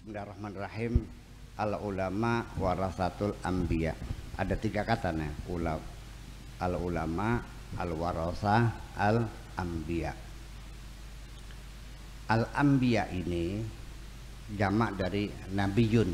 Bismillahirrahmanirrahim. Al ulama warasatul anbiya. Ada 3 kata nih. Al ulama, al warasah, al anbiya. Al anbiya ini jamak dari nabiyun.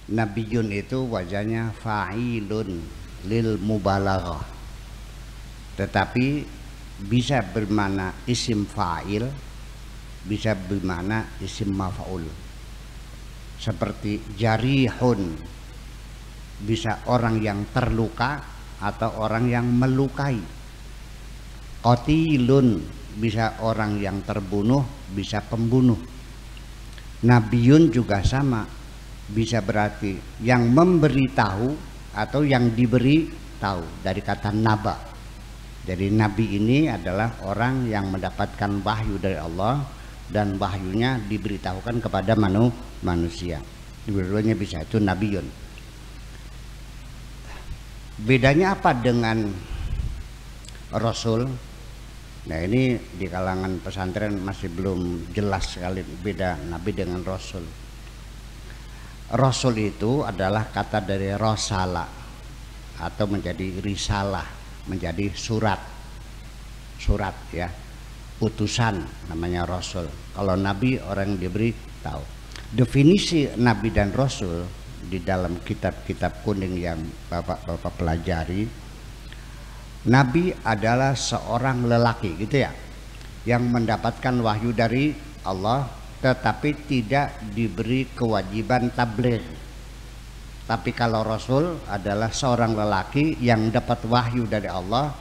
Nabiyun itu wajahnya fa'ilun lil mubalaghah. Tetapi bisa bermakna isim fa'il, bisa bermakna isim maf'ul. Seperti jarihun, bisa orang yang terluka atau orang yang melukai. Qatilun, bisa orang yang terbunuh, bisa pembunuh. Nabiyun juga sama, bisa berarti yang memberitahu atau yang diberi tahu, dari kata naba. Jadi nabi ini adalah orang yang mendapatkan wahyu dari Allah dan wahyunya diberitahukan kepada manusia. Dua-duanya bisa, itu nabiyun. Bedanya apa dengan rasul? Nah, ini di kalangan pesantren masih belum jelas sekali beda nabi dengan rasul. Rasul itu adalah kata dari rosala atau menjadi risalah, menjadi surat ya, utusan, namanya rasul. Kalau nabi orang yang diberi tahu. Definisi nabi dan rasul di dalam kitab-kitab kuning yang bapak-bapak pelajari, nabi adalah seorang lelaki gitu ya, yang mendapatkan wahyu dari Allah tetapi tidak diberi kewajiban tabligh. Tapi kalau rasul adalah seorang lelaki yang dapat wahyu dari Allah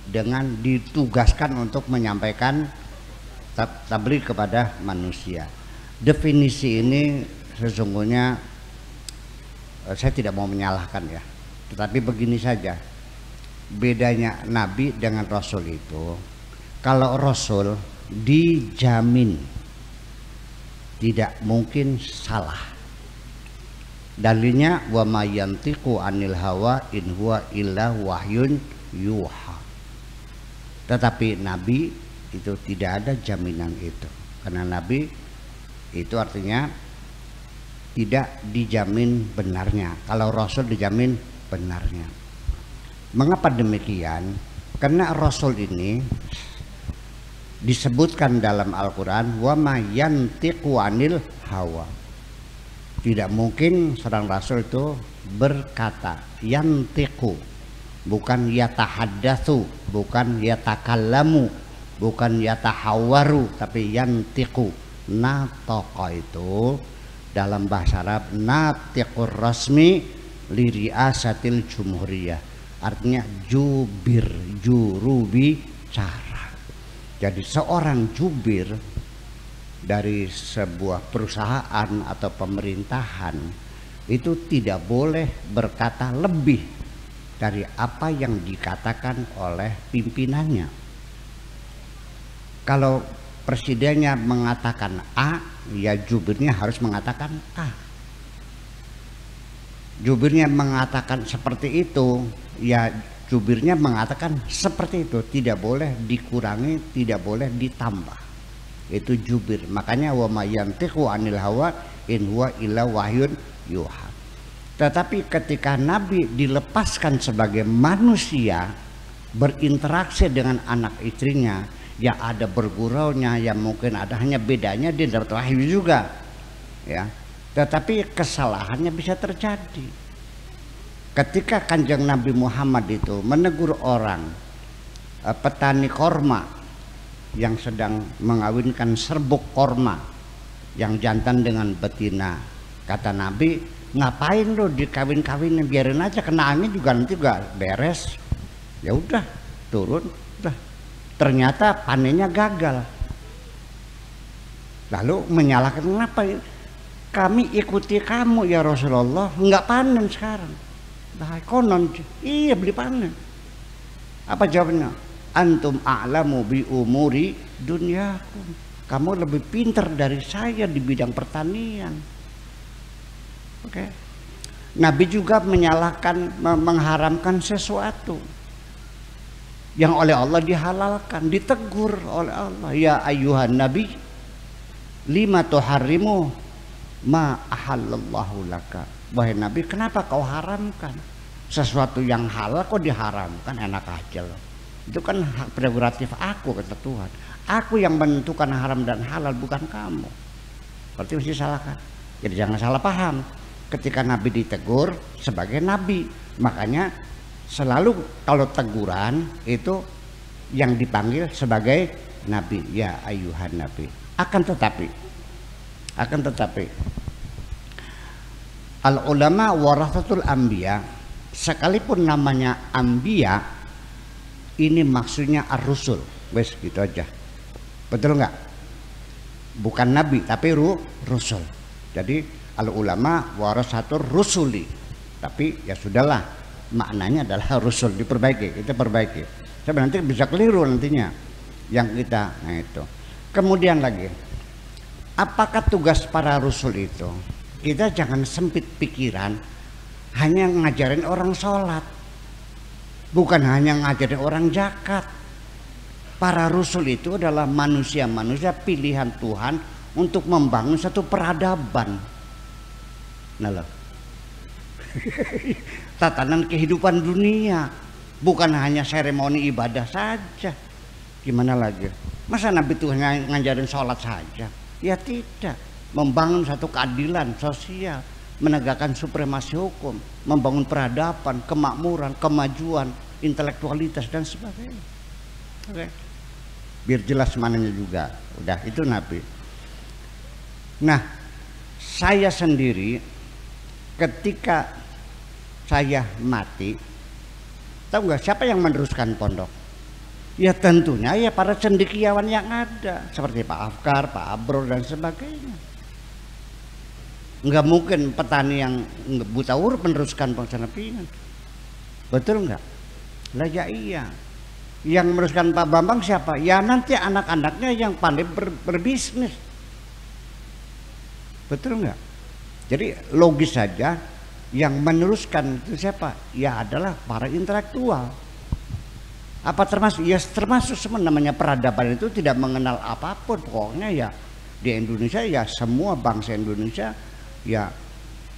dengan ditugaskan untuk menyampaikan tabligh kepada manusia. Definisi ini sesungguhnya saya tidak mau menyalahkan ya, tetapi begini saja. Bedanya nabi dengan rasul itu, kalau rasul dijamin tidak mungkin salah. Dalilnya wa may yantiqu anil hawa in huwa illa wahyun yuha. Tetapi nabi itu tidak ada jaminan itu, karena nabi itu artinya tidak dijamin benarnya. Kalau rasul dijamin benarnya. Mengapa demikian? Karena rasul ini disebutkan dalam Al-Quran wa may yantiqu anil hawa. Tidak mungkin seorang rasul itu berkata, yantiqu, bukan yatahaddatsu, bukan yatakallamu, bukan yatahawaru, tapi yantiqu. Nataqa itu dalam bahasa Arab natiqur rasmi li riasatil jumhuriyah, artinya jubir, juru bicara. Jadi seorang jubir dari sebuah perusahaan atau pemerintahan itu tidak boleh berkata lebih dari apa yang dikatakan oleh pimpinannya. Kalau presidennya mengatakan A, ya jubirnya harus mengatakan A. Jubirnya mengatakan seperti itu, ya jubirnya mengatakan seperti itu. Tidak boleh dikurangi, tidak boleh ditambah. Itu jubir. Makanya wa may yantiqu anil hawa in huwa illa wahyun yuha. Tetapi ketika nabi dilepaskan sebagai manusia, berinteraksi dengan anak istrinya, ya ada berguraunya, ya mungkin ada, hanya bedanya dia dapat wahyu juga ya, tetapi kesalahannya bisa terjadi. Ketika Kanjeng Nabi Muhammad itu menegur orang petani korma yang sedang mengawinkan serbuk korma yang jantan dengan betina, kata Nabi, ngapain lo dikawin-kawinin, biarin aja, kena angin juga nanti juga beres. Ya udah, turun, udah. Ternyata panennya gagal. Lalu menyalahkan, kenapa kami ikuti kamu ya Rasulullah, nggak panen sekarang. Nah, konon iya beli panen. Apa jawabnya? Antum a'lamu bi umuri dunyakum. Kamu lebih pintar dari saya di bidang pertanian. Oke. Nabi juga menyalahkan, mengharamkan sesuatu yang oleh Allah dihalalkan, ditegur oleh Allah. Ya ayyuhan nabi lima tuharrimu ma ahallallahu laka. Wahai Nabi, kenapa kau haramkan sesuatu yang halal kok diharamkan? Enak aja loh. Itu kan hak prerogatif aku, kata Tuhan. Aku yang menentukan haram dan halal, bukan kamu. Berarti mesti salah kan? Jadi jangan salah paham. Ketika Nabi ditegur sebagai Nabi, makanya selalu kalau teguran itu yang dipanggil sebagai Nabi, ya ayuhan Nabi. Akan tetapi al ulama warasatul anbiya, sekalipun namanya anbiya, ini maksudnya ar-rusul. Wes gitu aja. Betul nggak? Bukan nabi tapi rusul. Jadi al ulama warasatul rusuli. Tapi ya sudahlah, maknanya adalah rusul, diperbaiki, kita perbaiki. Tapi nanti bisa keliru nantinya yang kita, nah itu. Kemudian lagi, apakah tugas para rasul itu? Kita jangan sempit pikiran hanya ngajarin orang sholat, bukan hanya ngajarin orang zakat. Para rasul itu adalah manusia-manusia pilihan Tuhan untuk membangun satu peradaban. Nah loh, tatanan kehidupan dunia, bukan hanya seremoni ibadah saja. Gimana lagi? Masa Nabi Tuhan ngajarin sholat saja? Ya tidak. Membangun satu keadilan sosial, menegakkan supremasi hukum, membangun peradaban, kemakmuran, kemajuan, intelektualitas dan sebagainya. Oke. Biar jelas mananya juga. Udah, itu Nabi. Nah, saya sendiri ketika saya mati, tahu nggak siapa yang meneruskan pondok? Ya tentunya ya para cendekiawan yang ada, seperti Pak Afkar, Pak Abror dan sebagainya. Nggak mungkin petani yang buta huruf meneruskan pengsanapingan. Betul nggak? Lah ya iya. Yang meneruskan Pak Bambang siapa? Ya nanti anak-anaknya yang pandai berbisnis. Betul nggak? Jadi logis saja, yang meneruskan itu siapa? Ya adalah para intelektual. Apa termasuk? Ya termasuk semua, namanya peradaban itu tidak mengenal apapun. Pokoknya ya di Indonesia ya semua bangsa Indonesia ya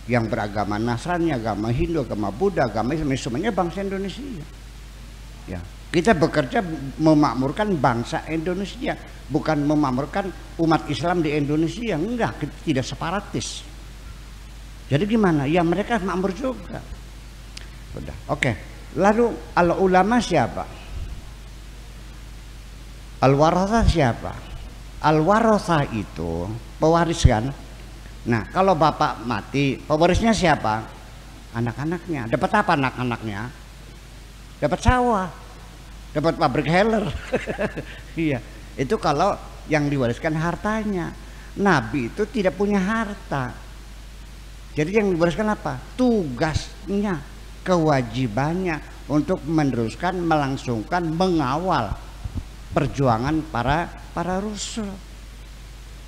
yang beragama Nasrani, agama Hindu, agama Buddha, agama Islam, semuanya bangsa Indonesia. Ya, kita bekerja memakmurkan bangsa Indonesia, bukan memakmurkan umat Islam di Indonesia. Enggak, kita tidak separatis. Jadi gimana? Ya mereka makmur juga. Udah, oke. Lalu al ulama siapa? Al warasah siapa? Al warasah itu pewaris kan. Nah, kalau bapak mati, pewarisnya siapa? Anak-anaknya. Dapat apa anak-anaknya? Dapat sawah, dapat pabrik heller. Iya, itu kalau yang diwariskan hartanya. Nabi itu tidak punya harta. Jadi yang diwariskan apa? Tugasnya, kewajibannya untuk meneruskan, melangsungkan, mengawal perjuangan para rasul.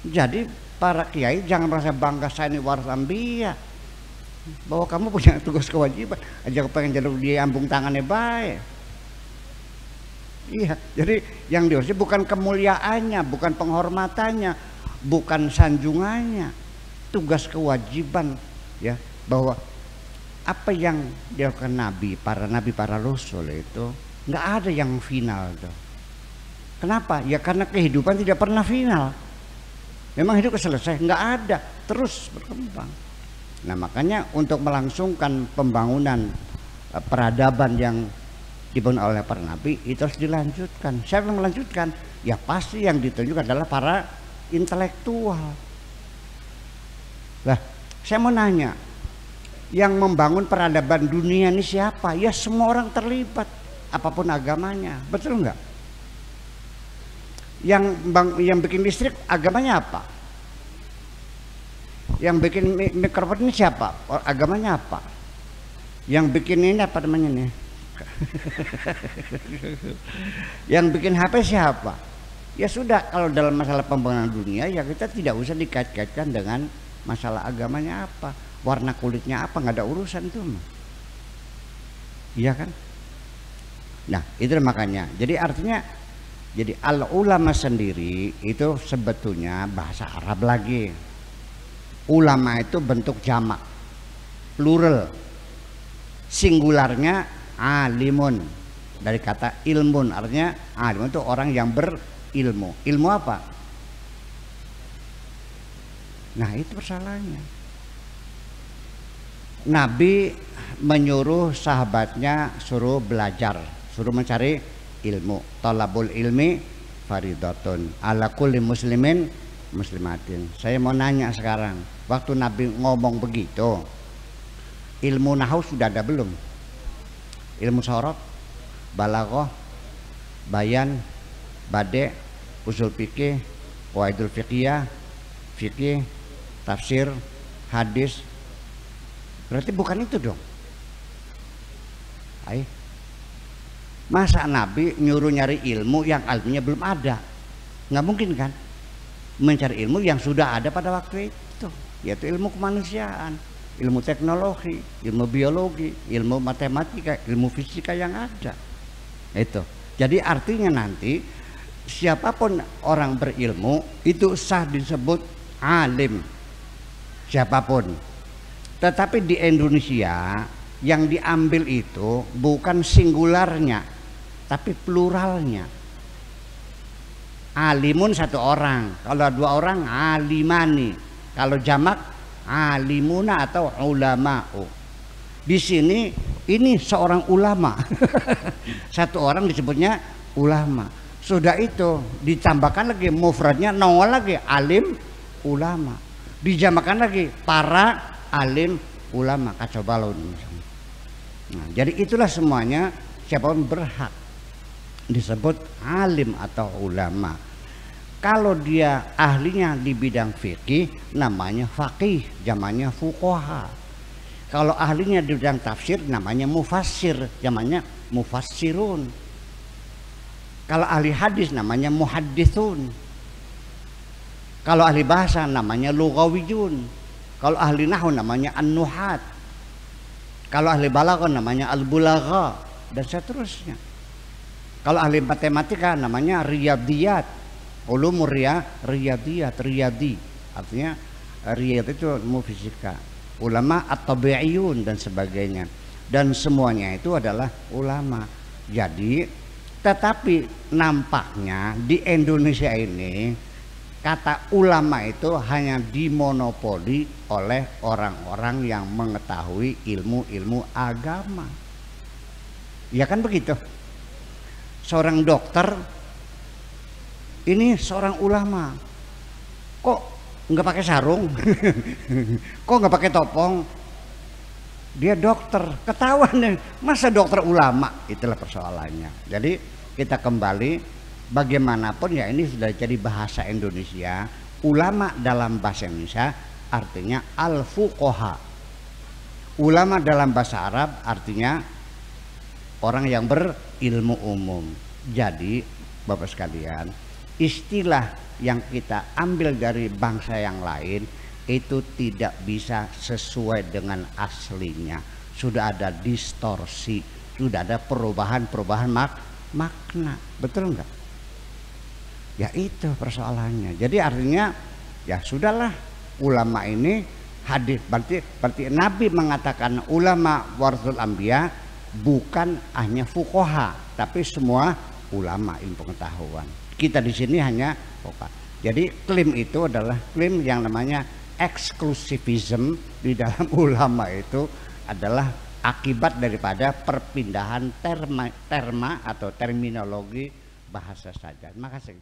Jadi para kiai jangan merasa bangga saya ini waris anbiya, bahwa kamu punya tugas kewajiban. Aja pengen jalur dia ambung tangannya baik. Iya, jadi yang diurus bukan kemuliaannya, bukan penghormatannya, bukan sanjungannya, tugas kewajiban ya, bahwa apa yang dilakukan nabi, para rasul itu nggak ada yang final tuh. Kenapa? Ya karena kehidupan tidak pernah final. Memang hidup selesai, nggak ada, terus berkembang. Nah makanya untuk melangsungkan pembangunan peradaban yang dibangun oleh para nabi itu harus dilanjutkan. Siapa yang melanjutkan? Ya pasti yang ditunjuk adalah para intelektual. Lah, saya mau nanya, yang membangun peradaban dunia ini siapa? Ya semua orang terlibat, apapun agamanya, betul nggak? Yang bikin listrik agamanya apa? Yang bikin mikrofon ini siapa? Agamanya apa? Yang bikin ini apa namanya nih? Yang bikin HP siapa? Ya sudah, kalau dalam masalah pembangunan dunia ya kita tidak usah dikait-kaitkan dengan masalah agamanya apa, warna kulitnya apa, nggak ada urusan itu. Iya kan? Nah itu makanya. Jadi artinya, jadi al ulama sendiri itu sebetulnya bahasa Arab lagi. Ulama itu bentuk jamak, plural. Singularnya alimun, dari kata ilmun, artinya alimun itu orang yang berilmu. Ilmu apa? Nah itu persoalannya. Nabi menyuruh sahabatnya suruh belajar, suruh mencari ilmu. Talabul ilmi faridatun ala kulli muslimin muslimatin. Saya mau nanya sekarang, waktu Nabi ngomong begitu, ilmu nahwu sudah ada belum? Ilmu sorot, balaghah, bayan, bade, usul fikih, qawaidul fiqhiyah, fikih, tafsir, hadis. Berarti bukan itu dong. Ayo. Masa Nabi nyuruh nyari ilmu yang ilmunya belum ada? Nggak mungkin kan? Mencari ilmu yang sudah ada pada waktu itu, yaitu ilmu kemanusiaan, ilmu teknologi, ilmu biologi, ilmu matematika, ilmu fisika yang ada. Itu. Jadi artinya nanti siapapun orang berilmu itu sah disebut alim, siapapun. Tetapi di Indonesia yang diambil itu bukan singularnya, tapi pluralnya. Alimun satu orang, kalau dua orang alimani, kalau jamak alimuna atau ulama'u. Di sini ini seorang ulama. Satu orang disebutnya ulama. Sudah itu ditambahkan lagi mufradnya nongol lagi alim ulama. Dijamakan lagi para alim ulama, kacau balau. Nah, jadi itulah semuanya siapapun berhak disebut alim atau ulama. Kalau dia ahlinya di bidang fikih namanya faqih, zamannya fuqaha. Kalau ahlinya di bidang tafsir namanya mufassir, zamannya mufassirun. Kalau ahli hadis namanya muhadditsun. Kalau ahli bahasa namanya lughawiyun. Kalau ahli nahwu namanya an-nuhat. Kalau ahli balaghah namanya al-bulagha dan seterusnya. Kalau ahli matematika namanya riyadiyat, ulumur riyadiyat, riyadi, artinya riyad itu ilmu fisika, ulama at-tabi'iyun dan sebagainya, dan semuanya itu adalah ulama. Jadi tetapi nampaknya di Indonesia ini kata ulama itu hanya dimonopoli oleh orang-orang yang mengetahui ilmu-ilmu agama. Ya kan begitu? Seorang dokter ini seorang ulama, kok nggak pakai sarung, kok nggak pakai topong, dia dokter, ketahuan nih, masa dokter ulama? Itulah persoalannya. Jadi kita kembali, bagaimanapun ya ini sudah jadi bahasa Indonesia. Ulama dalam bahasa Indonesia artinya al-fuqaha. Ulama dalam bahasa Arab artinya orang yang berilmu umum. Jadi Bapak sekalian, istilah yang kita ambil dari bangsa yang lain itu tidak bisa sesuai dengan aslinya. Sudah ada distorsi, sudah ada perubahan-perubahan makna. Betul enggak? Ya itu persoalannya. Jadi artinya ya sudahlah, ulama ini hadis, berarti Nabi mengatakan ulama warasatul anbiya bukan hanya fuqaha, tapi semua ulama ilmu pengetahuan. Kita di sini hanya fuqaha. Jadi klaim itu adalah klaim yang namanya eksklusivisme di dalam ulama, itu adalah akibat daripada perpindahan terma atau terminologi bahasa saja. Terima kasih.